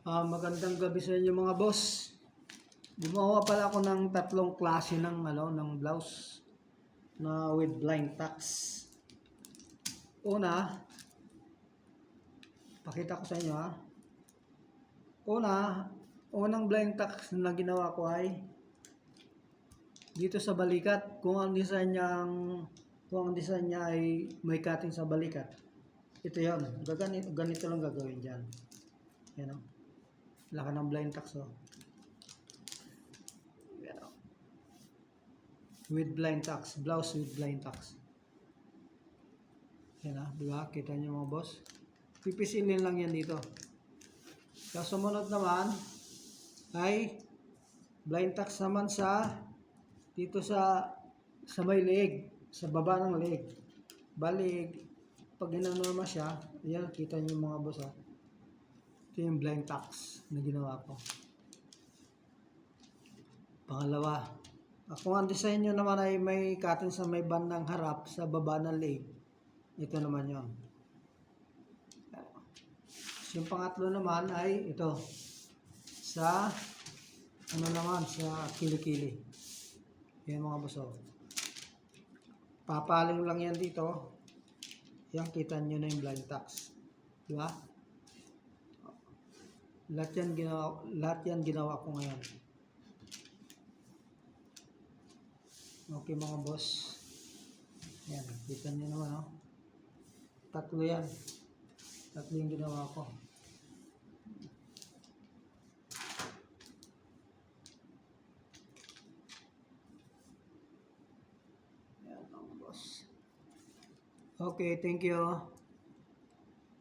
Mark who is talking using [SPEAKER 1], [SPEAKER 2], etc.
[SPEAKER 1] Magandang gabi sa inyo mga boss. Gumawa pala ako ng tatlong klase ng blouse na with blind tax. Una, pakita ko sa inyo ha. Unang blind tax na ginawa ko ay dito sa balikat. Kung ang design niya ay may cutting sa balikat. Ito 'yon. Ganito lang gagawin diyan. Yan o. Laka ng blind tax o. With blind tax, blouse with blind tax. Yan ha, diba? Kita nyo mga boss. Pipisilin lang yan dito. Sa sumunod naman ay blind tax naman dito sa may leeg, sa baba ng leeg. Bali, pag ginano naman siya, yan, kita nyo mga boss ha. Ito yung blind tax na ginawa ko. Pangalawa, kung ang design nyo naman ay may cutting sa may bandang harap sa baba ng leg, ito naman yon. Yung pangatlo naman ay ito sa sa kilikili. Yan mga boso. Papaling lang yan dito. Yan, kita nyo na yung blind tax. Diba? Lahat yan ginawa ko ngayon. Okay mga boss. Yan, kita nyo naman oh. Tatlo yan. Tatlo yung ginawa ko. Yan mga boss. Okay, thank you.